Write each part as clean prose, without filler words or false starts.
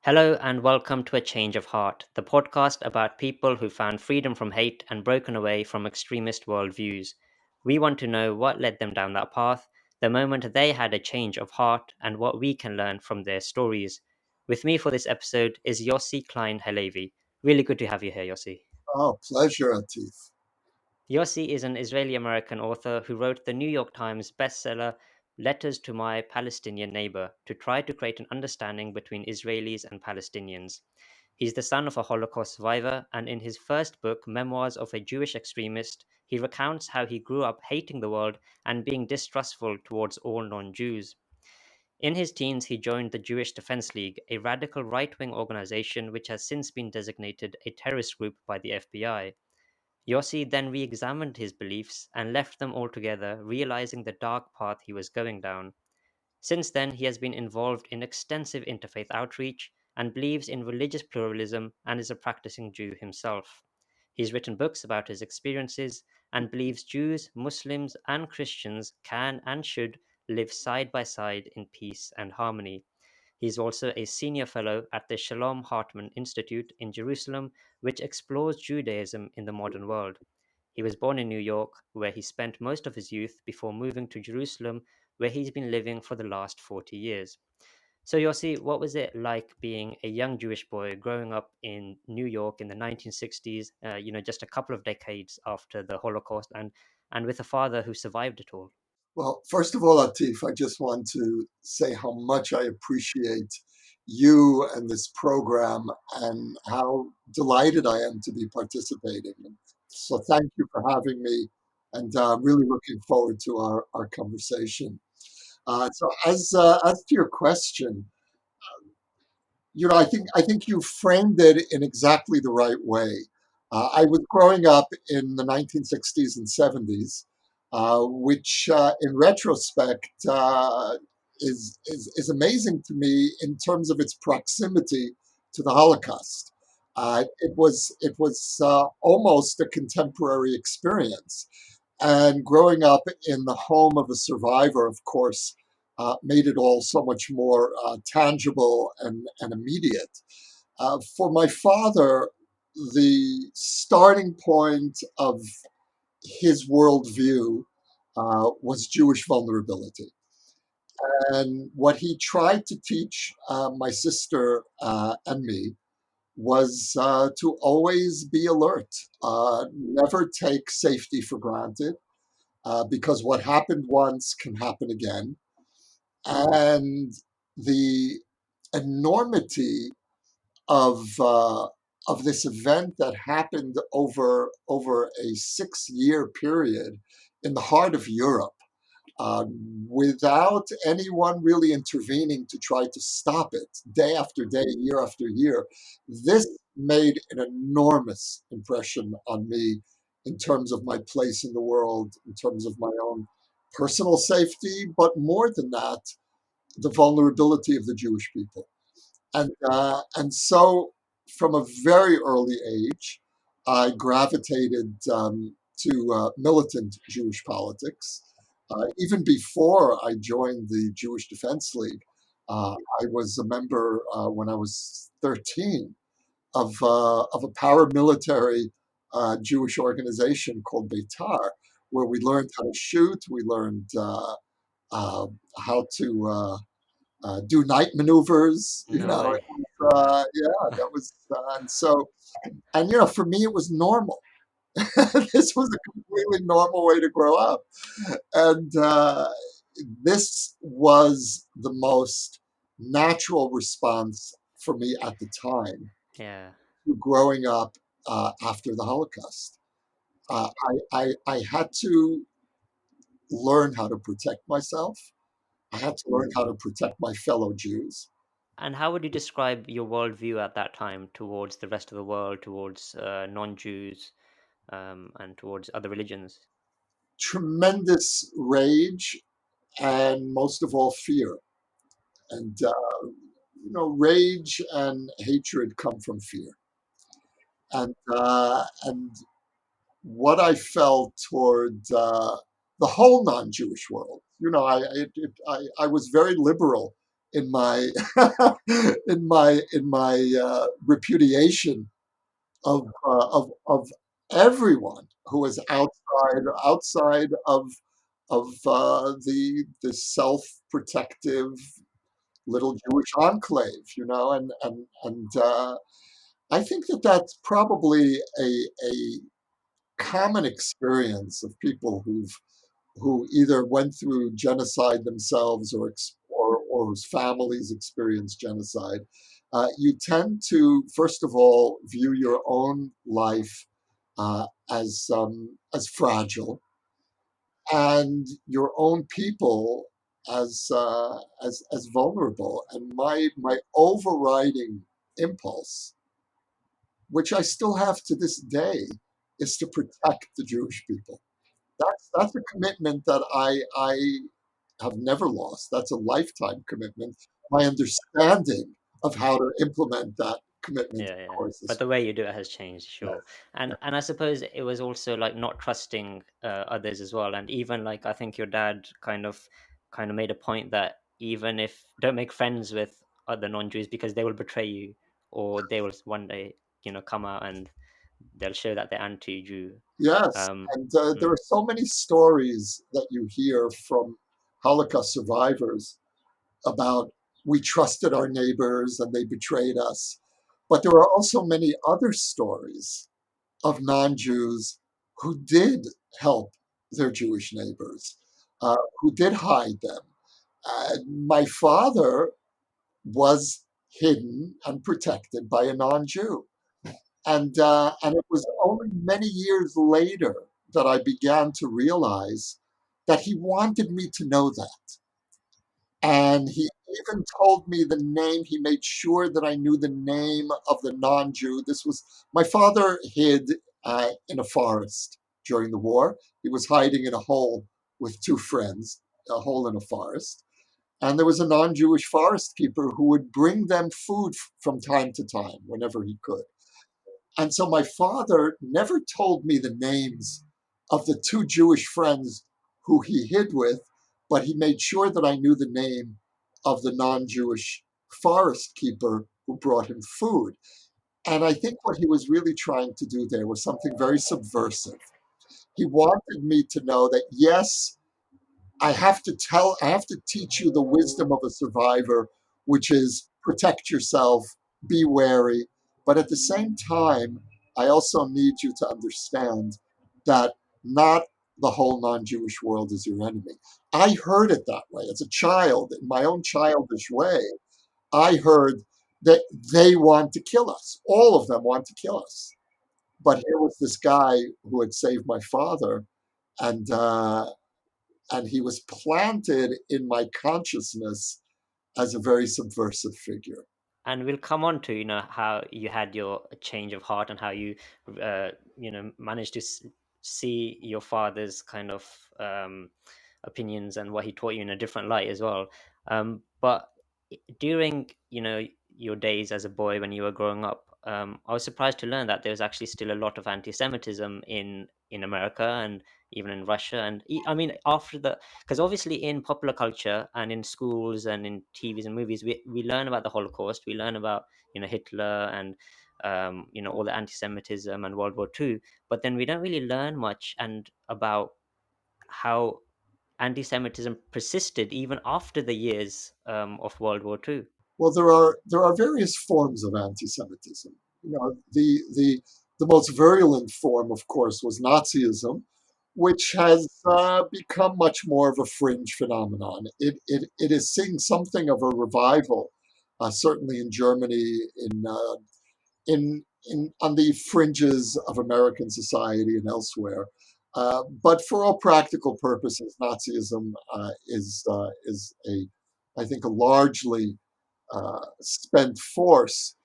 Hello and welcome to A Change of Heart, the podcast about people who found freedom from hate and broken away from extremist worldviews. We want to know what led them down that path, the moment they had a change of heart, and what we can learn from their stories. With me for this episode is Yossi Klein Halevi. Really good to have you here, Yossi. Oh, pleasure, Atif. Yossi is an Israeli American author who wrote the New York Times bestseller Letters to My Palestinian Neighbor to try to create an understanding between Israelis and Palestinians. He's the son of a Holocaust survivor, and in his first book, Memoirs of a Jewish Extremist, he recounts how he grew up hating the world and being distrustful towards all non Jews. In his teens, he joined the Jewish Defense League, a radical right wing organization which has since been designated a terrorist group by the FBI. Yossi then re examined his beliefs and left them altogether, realizing the dark path he was going down. Since then, he has been involved in extensive interfaith outreach and believes in religious pluralism and is a practicing Jew himself. He's written books about his experiences and believes Jews, Muslims, and Christians can and should live side by side in peace and harmony. He's also a senior fellow at the Shalom Hartman Institute in Jerusalem, which explores Judaism in the modern world. He was born in New York, where he spent most of his youth before moving to Jerusalem, where he's been living for the last 40 years. So, Yossi, what was it like being a young Jewish boy growing up in New York in the 1960s, just a couple of decades after the Holocaust, and with a father who survived it all? Well, first of all, Atif, I just want to say how much I appreciate you and this program and how delighted I am to be participating. So thank you for having me, and really looking forward to our conversation. So as to your question, I think you framed it in exactly the right way. I was growing up in the 1960s and 70s, which, in retrospect, is amazing to me in terms of its proximity to the Holocaust. It was almost a contemporary experience, and growing up in the home of a survivor, of course, made it all so much more tangible and immediate. For my father, the starting point of his worldview was Jewish vulnerability. And what he tried to teach my sister and me was to always be alert, never take safety for granted, because what happened once can happen again. And the enormity of this event that happened over a 6 year period in the heart of Europe, uh, without anyone really intervening to try to stop it, day after day, year after year, this made an enormous impression on me in terms of my place in the world, in terms of my own personal safety, but more than that, the vulnerability of the Jewish people. And so from a very early age, I gravitated to militant Jewish politics. Even before I joined the Jewish Defense League, I was a member when I was 13 of a paramilitary Jewish organization called Beitar, where we learned how to shoot, we learned uh, how to do night maneuvers. No way. Wow. Yeah, that was, and for me, it was normal. This was a completely normal way to grow up. And this was the most natural response for me at the time Yeah. to growing up after the Holocaust. I had to learn how to protect myself. I had to learn how to protect my fellow Jews. And how would you describe your worldview at that time towards the rest of the world, towards non-Jews, and towards other religions? Tremendous rage, and most of all, fear. And rage and hatred come from fear. And what I felt toward the whole non-Jewish world, I was very liberal in my in my repudiation of everyone who is outside of the self-protective little Jewish enclave, and I think that that's probably a common experience of people who either went through genocide themselves or whose families experienced genocide. You tend to, first of all, view your own life as fragile, and your own people as vulnerable. And my overriding impulse, which I still have to this day, is to protect the Jewish people. That's a commitment that I have never lost. That's a lifetime commitment. My understanding of how to implement that commitment, Yeah, of yeah. course, But is the way you do it has changed, yeah, sure. And I suppose it was also like not trusting others as well. And even like I think your dad kind of made a point that even if don't make friends with other non-Jews because they will betray you, or they will one day come out and they'll show that they're anti-Jew. yes. Um, And there mm, are so many stories that you hear from Holocaust survivors about we trusted our neighbors and they betrayed us. But there are also many other stories of non-Jews who did help their Jewish neighbors, who did hide them. My father was hidden and protected by a non-Jew, and it was only many years later that I began to realize that he wanted me to know that. And he even told me the name. He made sure that I knew the name of the non-Jew. This was my father hid in a forest during the war. He was hiding in a hole with two friends, a hole in a forest. And there was a non-Jewish forest keeper who would bring them food from time to time, whenever he could. And so my father never told me the names of the two Jewish friends who he hid with, but he made sure that I knew the name of the non Jewish forest keeper who brought him food. And I think what he was really trying to do there was something very subversive. He wanted me to know that, yes, I have to teach you the wisdom of a survivor, which is protect yourself, be wary. But at the same time, I also need you to understand that not the whole non Jewish world is your enemy. I heard it that way as a child, in my own childish way. I heard that they want to kill us. All of them want to kill us. But here was this guy who had saved my father, and and he was planted in my consciousness as a very subversive figure. and we'll come on to how you had your change of heart and how you managed to see your father's kind of opinions and what he taught you in a different light as well. But during your days as a boy when you were growing up, I was surprised to learn that there's actually still a lot of anti-Semitism in America and even in Russia. And I mean, after the because obviously in popular culture and in schools and in TVs and movies, we learn about the Holocaust, we learn about Hitler and all the anti-Semitism and World War II, but then we don't really learn much and about how anti-Semitism persisted even after the years of World War II. Well, there are various forms of anti-Semitism. The most virulent form, of course, was Nazism, which has become much more of a fringe phenomenon. It is seeing something of a revival, certainly in Germany, in on the fringes of American society and elsewhere. But for all practical purposes, Nazism is I think, a largely spent force,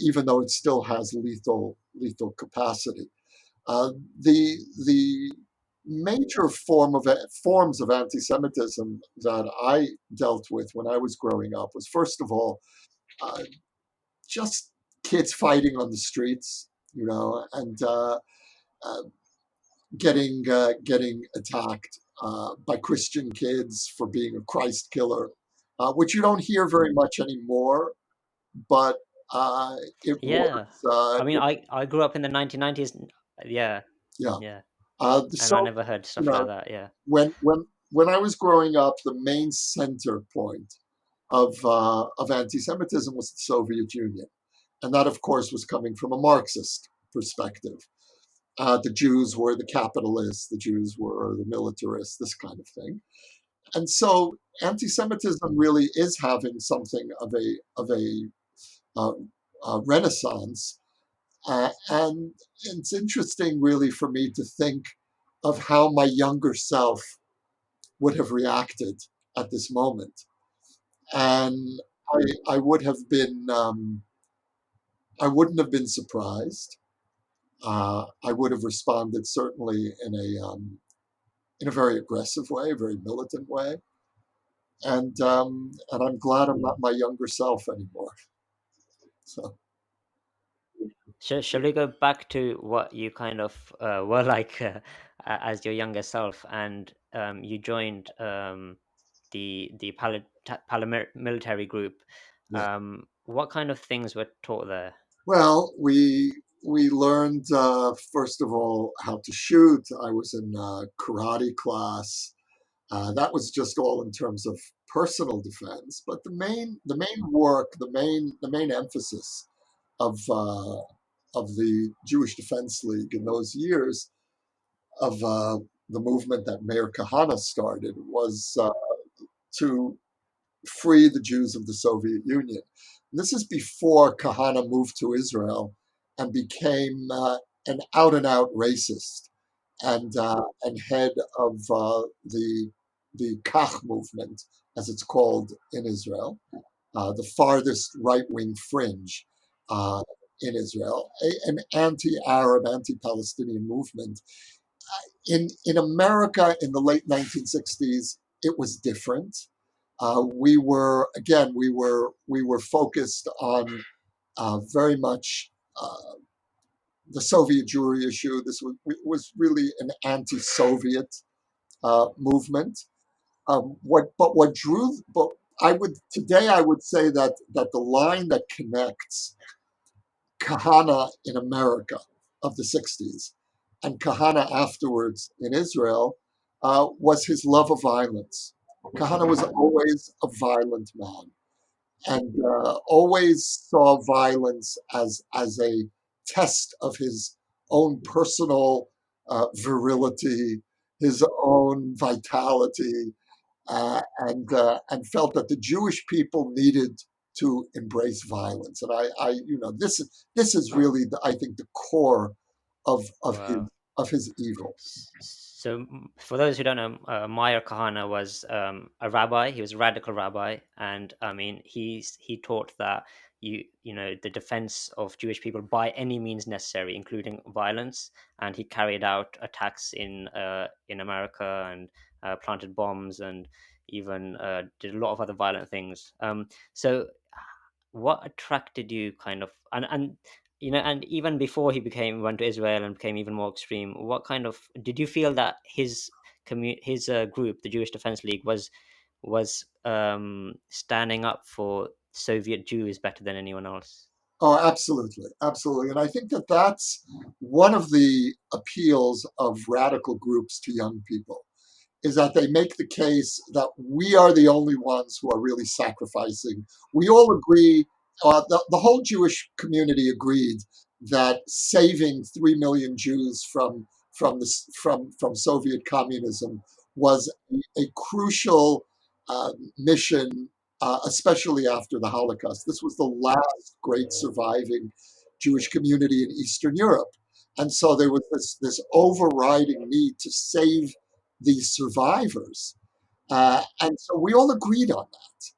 even though it still has lethal capacity. The major forms of anti-Semitism that I dealt with when I was growing up was, first of all, uh, just kids fighting on the streets, and uh, getting attacked by Christian kids for being a Christ killer, which you don't hear very much anymore, but it was, Yeah. I mean, I grew up in the 1990s. Yeah, yeah. yeah, and I So, never heard you stuff like know, that. Yeah. when I was growing up, the main center point of anti-Semitism was the Soviet Union, and that, of course, was coming from a Marxist perspective. The Jews were the capitalists, the Jews were the militarists, this kind of thing. And so anti-Semitism really is having something of a uh, renaissance. And it's interesting, really, for me to think of how my younger self would have reacted at this moment. And I would have been, I wouldn't have been surprised. I would have responded certainly in a very aggressive way, a very militant way. And I'm glad I'm not my younger self anymore. So, Shall we go back to what you kind of were like as your younger self, and you joined the paramilitary group? yeah. What kind of things were taught there? Well, we learned first of all how to shoot. I was in karate class. That was just all in terms of personal defense. But the main work, the main emphasis of of the Jewish Defense League in those years of the movement that Mayor Kahana started was to free the Jews of the Soviet Union. And this is before Kahana moved to Israel and became an out and out racist and head of the Kach movement, as it's called in Israel, the farthest right wing fringe uh, in Israel, an anti Arab, anti Palestinian movement. In America in the late 1960s, it was different. We were focused on very much the Soviet Jewry issue. This was really an anti-Soviet movement. But I would say that the line that connects Kahana in America of the 60s and Kahana afterwards in Israel was his love of violence. Kahana was always a violent man and always saw violence as a test of his own personal virility, his own vitality, and felt that the Jewish people needed to embrace violence. And this is really, I think, the core Wow. of his evil. So, for those who don't know, Meir Kahana was a rabbi. He was a radical rabbi, and I mean, he taught that the defense of Jewish people by any means necessary, including violence. And he carried out attacks in America and planted bombs and even did a lot of other violent things. So, what attracted you, kind of, and even before he became went to Israel and became even more extreme, what kind of did you feel that his group, the Jewish Defense League, was standing up for Soviet Jews better than anyone else? Oh, absolutely, absolutely. And I think that that's one of the appeals of radical groups to young people is that they make the case that we are the only ones who are really sacrificing. We all agree, the whole Jewish community agreed that saving 3 million Jews from Soviet communism was a crucial mission, especially after the Holocaust. This was the last great surviving Jewish community in Eastern Europe. And so there was this overriding need to save these survivors. And so we all agreed on that.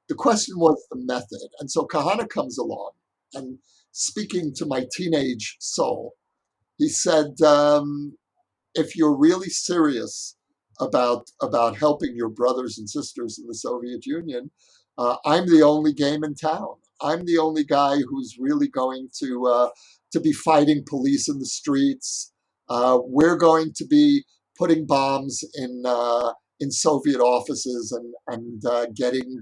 The question was the method. And so Kahana comes along and speaking to my teenage soul, he said, if you're really serious about helping your brothers and sisters in the Soviet Union, I'm the only game in town. I'm the only guy who's really going to be fighting police in the streets. We're going to be putting bombs in Soviet offices and getting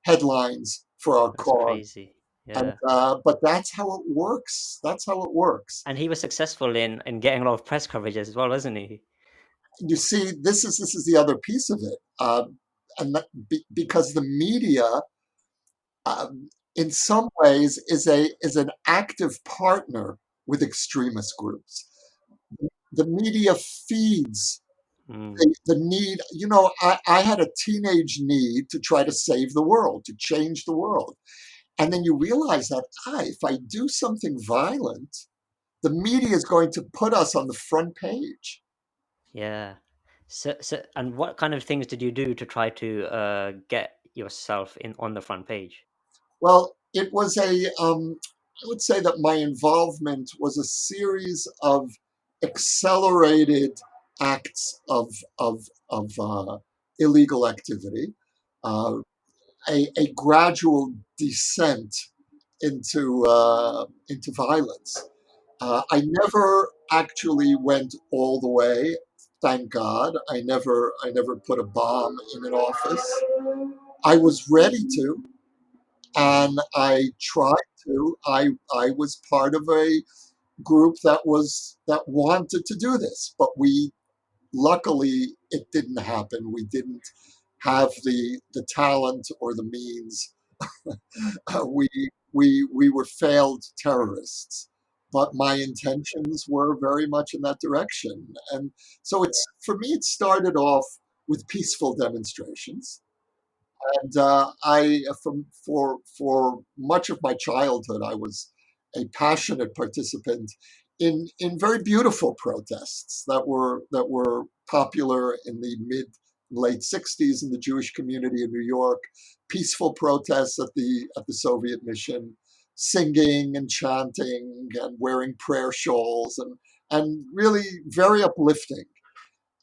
headlines for our That's cause. crazy. And Yeah. but that's how it works. That's how it works. And he was successful in getting a lot of press coverage as well, wasn't he? You see, this is the other piece of it, and because the media, in some ways, is an active partner with extremist groups. The media feeds Mm, the need. I had a teenage need to try to save the world, to change the world. And then you realize that, if I do something violent, the media is going to put us on the front page. yeah. And what kind of things did you do to try to get yourself in on the front page? Well, it was I would say that my involvement was a series of accelerated acts of illegal activity, uh, a gradual descent into violence. I never actually went all the way. Thank God, I never put a bomb in an office. I was ready to, and I tried to. I was part of a group that wanted to do this, but we luckily it didn't happen. We didn't have the talent or the means. we we were failed terrorists, but my intentions were very much in that direction. And so it's for me, it started off with peaceful demonstrations. And I, for much of my childhood, I was a passionate participant in very beautiful protests that were popular in the late '60s in the Jewish community in New York. Peaceful protests at the Soviet mission, singing and chanting and wearing prayer shawls, and really very uplifting.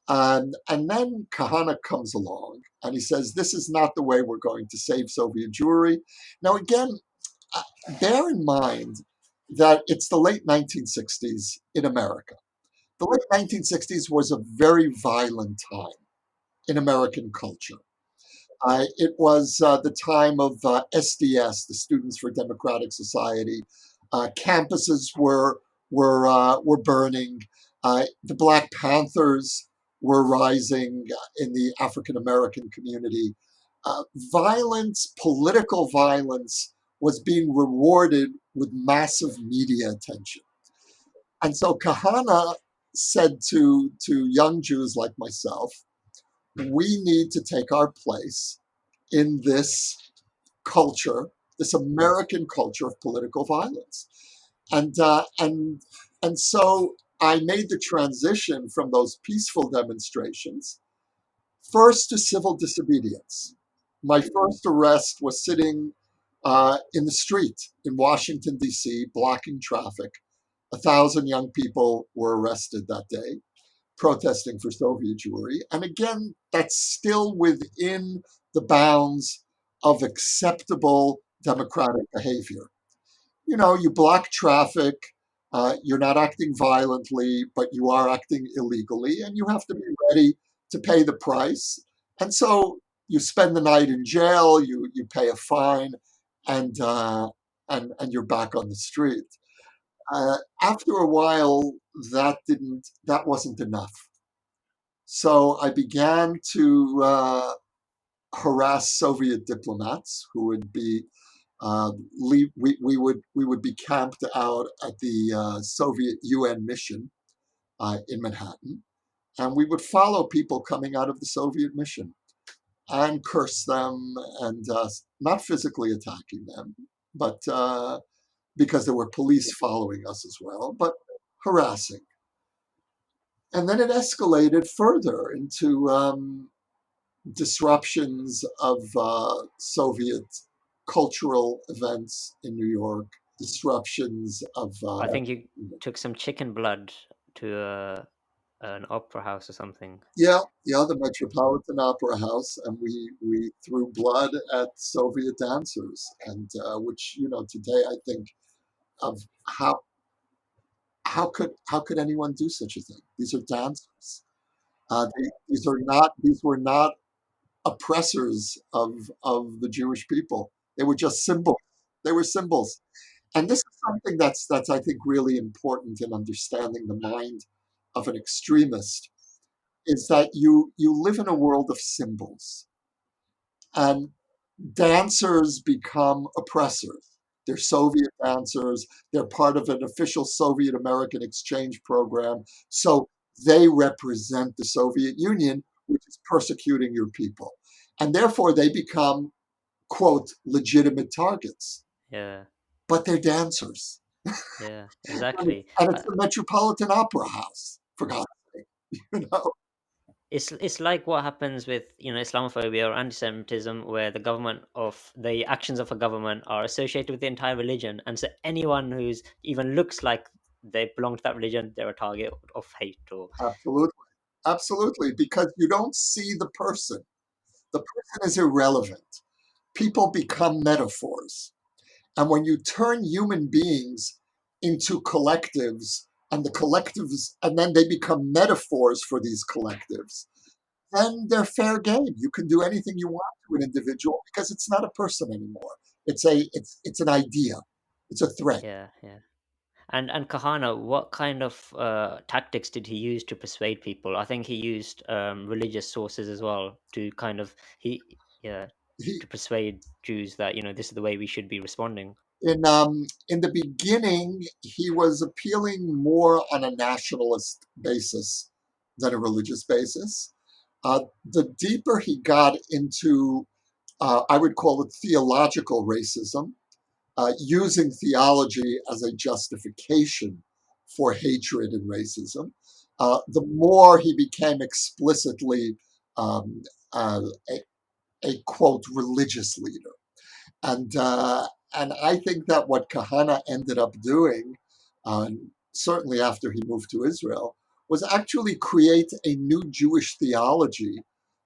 And then Kahana comes along and he says, this is not the way we're going to save Soviet Jewry. Now, again, uh, bear in mind that it's the late 1960s in America. The late 1960s was a very violent time in American culture. It was the time of SDS, the Students for Democratic Society. Campuses were burning. The Black Panthers were rising in the African American community. Violence, political violence, was being rewarded with massive media attention. And so Kahana said to young Jews like myself, we need to take our place in this culture, this American culture of political violence. And so I made the transition from those peaceful demonstrations first to civil disobedience. My first arrest was sitting in the street in Washington, D.C., blocking traffic. 1,000 young people were arrested that day protesting for Soviet Jewry. And again, that's still within the bounds of acceptable democratic behavior. You block traffic, you're not acting violently, but you are acting illegally, and you have to be ready to pay the price. And so you spend the night in jail, you pay a fine, and and you're back on the street. After a while, that wasn't enough. So I began to harass Soviet diplomats who would be leave. We would be camped out at the Soviet UN mission in Manhattan, and we would follow people coming out of the Soviet mission and curse them, and not physically attacking them, but because there were police following us as well, but harassing. And then it escalated further into disruptions of Soviet cultural events in New York, disruptions of I think you took some chicken blood to an opera house or something. yeah, the Metropolitan Opera House, and we threw blood at Soviet dancers, and which today I think of how could anyone do such a thing? These are dancers. These were not oppressors of the Jewish people. They were just symbols. They were symbols. And this is something that's I think really important in understanding the mind of an extremist, is that you live in a world of symbols, and dancers become oppressors. They're Soviet dancers. They're part of an official Soviet American exchange program. So they represent the Soviet Union, which is persecuting your people. And therefore they become, quote, legitimate targets. Yeah, But they're dancers. yeah, And exactly. it's the Metropolitan Opera House, for God's sake. You know? It's like what happens with, Islamophobia or antisemitism, where the actions of a government are associated with the entire religion, and so anyone who's even looks like they belong to that religion, they're a target of hate. Or Absolutely. Absolutely. Because you don't see the person. The person is irrelevant. People become metaphors. And when you turn human beings into collectives, and the collectives, and then they become metaphors for these collectives, then they're fair game. You can do anything you want to an individual because it's not a person anymore. It's an idea. It's a threat. yeah, yeah. And Kahana, what kind of tactics did he use to persuade people? I think he used religious sources as well to kind of yeah, He, to persuade Jews that this is the way we should be responding. in the beginning, he was appealing more on a nationalist basis than a religious basis. The deeper he got into, I would call it theological racism, using theology as a justification for hatred and racism, the more he became explicitly um, uh, a quote religious leader. And I think that what Kahana ended up doing, certainly after he moved to Israel, was actually create a new Jewish theology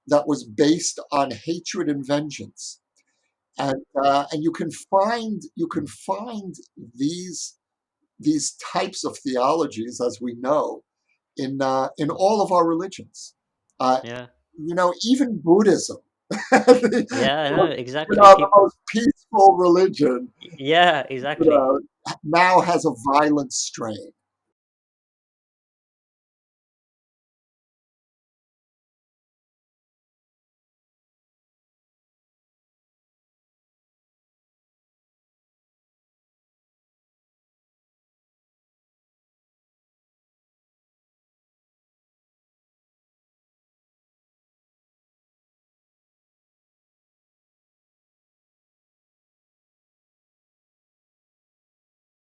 that was based on hatred and vengeance. And you can find these these types of theologies, as we know, in all of our religions. Uh, Yeah, Even Buddhism, the, yeah, no, exactly. the People, most peaceful religion, yeah, exactly. now has a violent strain.